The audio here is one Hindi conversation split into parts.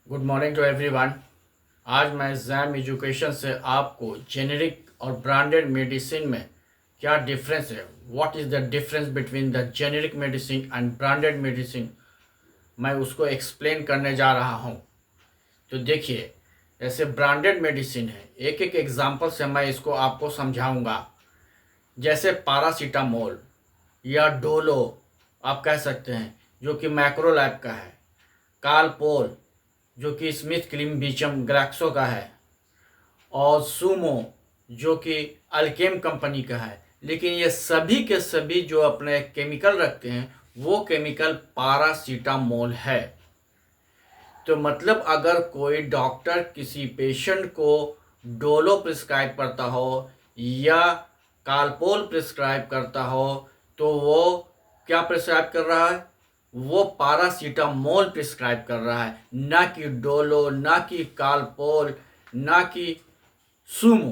Good morning to everyone. आज मैं जैम एजुकेशन से आपको जेनेरिक और ब्रांडेड मेडिसिन में क्या डिफरेंस है, what is the difference between the generic medicine and branded medicine, मैं उसको एक्सप्लेन करने जा रहा हूँ। तो देखिए, जैसे ब्रांडेड मेडिसिन है, एक एक एग्जांपल से मैं इसको आपको समझाऊंगा। जैसे पैरासीटामोल या डोलो आप कह सकते हैं, जो कि मैक्रोलैब का है। कालपोल जो कि स्मिथ क्लिम्बिचम ग्लैक्सो का है, और सूमो जो कि अल्केम कंपनी का है। लेकिन ये सभी के सभी जो अपने केमिकल रखते हैं वो केमिकल पैरासीटामोल है। तो मतलब अगर कोई डॉक्टर किसी पेशेंट को डोलो प्रिस्क्राइब करता हो या कालपोल प्रिस्क्राइब करता हो तो वो क्या प्रिस्क्राइब कर रहा है? वो पैरासीटामोल प्रिस्क्राइब कर रहा है, ना कि डोलो, ना कि कालपोल, ना कि सूमो।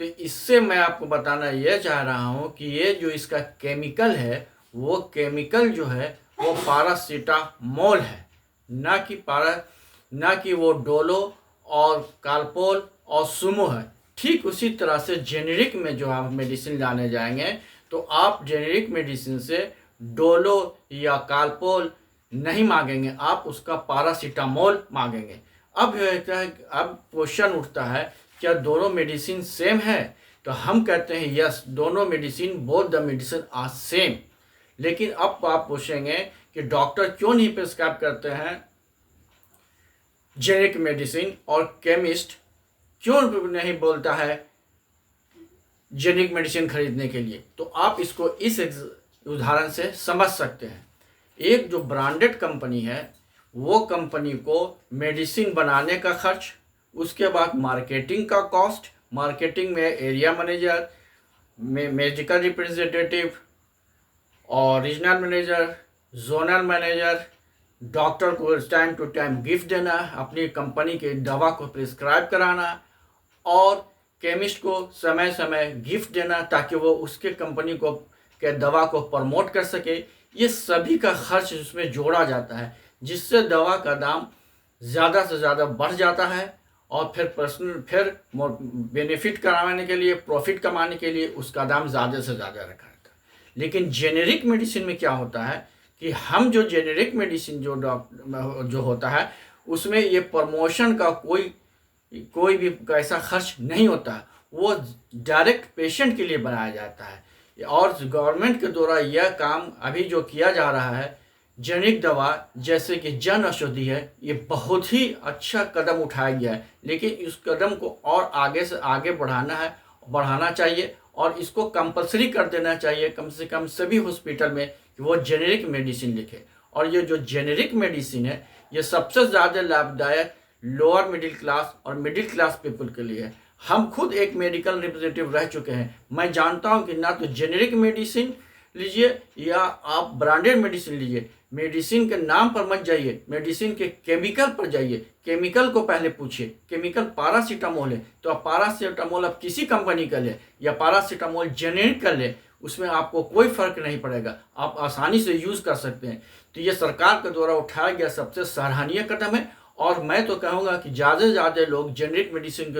तो इससे मैं आपको बताना यह चाह रहा हूँ कि ये जो इसका केमिकल है वो केमिकल जो है वो पैरासीटामोल है, ना कि वो डोलो और कालपोल और सूमो है। ठीक उसी तरह से जेनेरिक में जो आप मेडिसिन लाने जाएंगे तो आप जेनेरिक मेडिसिन से डोलो या कालपोल नहीं मांगेंगे, आप उसका पैरासीटामोल मांगेंगे। अब अब क्वेश्चन उठता है, क्या दोनों मेडिसिन सेम है? तो हम कहते हैं यस, दोनों medicine, both the medicine are same. लेकिन अब आप पूछेंगे कि डॉक्टर क्यों नहीं प्रिस्क्राइब करते हैं जेनेरिक मेडिसिन, और केमिस्ट क्यों नहीं बोलता है जेनेरिक मेडिसिन खरीदने के लिए? तो आप इसको इस उदाहरण से समझ सकते हैं। एक जो ब्रांडेड कंपनी है वो कंपनी को मेडिसिन बनाने का खर्च, उसके बाद मार्केटिंग का कॉस्ट, मार्केटिंग में एरिया मैनेजर, मेडिकल रिप्रेजेंटेटिव और regional manager, zonal manager, doctor को टाइम टू टाइम गिफ्ट देना, अपनी कंपनी के दवा को प्रिस्क्राइब कराना, और केमिस्ट को समय समय गिफ्ट देना ताकि वो उसके कंपनी को के दवा को प्रमोट कर सके। ये सभी का खर्च उसमें जोड़ा जाता है, जिससे दवा का दाम ज़्यादा से ज़्यादा बढ़ जाता है, और फिर बेनिफिट कराने के लिए, प्रॉफिट कमाने के लिए उसका दाम ज़्यादा से ज़्यादा रखा जाता है। लेकिन जेनेरिक मेडिसिन में क्या होता है कि हम जो जेनेरिक मेडिसिन जो होता है उसमें ये प्रमोशन का कोई भी ऐसा खर्च नहीं होता, वो डायरेक्ट पेशेंट के लिए बनाया जाता है। और गवर्नमेंट के द्वारा यह काम अभी जो किया जा रहा है, जेनेरिक दवा जैसे कि जन औषधि है, ये बहुत ही अच्छा कदम उठाया गया है। लेकिन इस कदम को और आगे से आगे बढ़ाना चाहिए, और इसको कंपलसरी कर देना चाहिए कम से कम सभी हॉस्पिटल में कि वो जेनेरिक मेडिसिन लिखे। और ये जो जेनेरिक मेडिसिन है ये सबसे ज़्यादा लाभदायक लोअर मिडिल क्लास और मिडिल क्लास पीपल के लिए है। हम खुद एक मेडिकल रिप्रेजेंटेटिव रह चुके हैं, मैं जानता हूं कि ना तो जेनेरिक मेडिसिन लीजिए या आप ब्रांडेड मेडिसिन लीजिए, मेडिसिन के नाम पर मत जाइए, मेडिसिन के केमिकल पर जाइए। केमिकल को पहले पूछिए, केमिकल पैरासीटामोल है तो आप पैरासीटामोल आप किसी कंपनी का ले या पैरासीटामोल जेनेरिक का ले, उसमें आपको कोई फर्क नहीं पड़ेगा, आप आसानी से यूज़ कर सकते हैं। तो ये सरकार के द्वारा उठाया गया सबसे सराहनीय कदम है, और मैं तो कहूँगा कि ज़्यादा से ज़्यादा लोग जेनेरिक मेडिसिन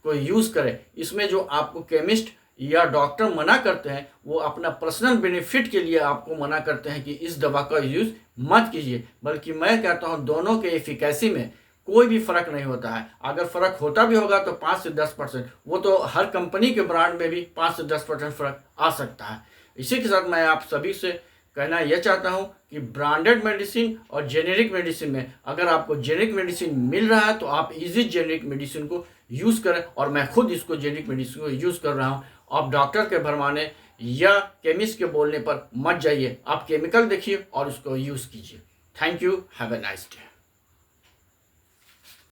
को यूज़ करें। इसमें जो आपको केमिस्ट या डॉक्टर मना करते हैं वो अपना पर्सनल बेनिफिट के लिए आपको मना करते हैं कि इस दवा का यूज़ मत कीजिए, बल्कि मैं कहता हूँ दोनों के एफिकेसी में कोई भी फ़र्क नहीं होता है। अगर फ़र्क होता भी होगा तो 5 से 10%, वो तो हर कंपनी के ब्रांड में भी 5 से 10% फ़र्क आ सकता है। इसी के साथ मैं आप सभी से कहना यह चाहता हूं कि ब्रांडेड मेडिसिन और जेनेरिक मेडिसिन में अगर आपको जेनेरिक मेडिसिन मिल रहा है तो आप इजी जेनेरिक मेडिसिन को यूज़ करें, और मैं खुद इसको जेनेरिक मेडिसिन को यूज़ कर रहा हूं। आप डॉक्टर के भरमाने या केमिस्ट के बोलने पर मत जाइए, आप केमिकल देखिए और उसको यूज़ कीजिए। Thank you, have a nice day.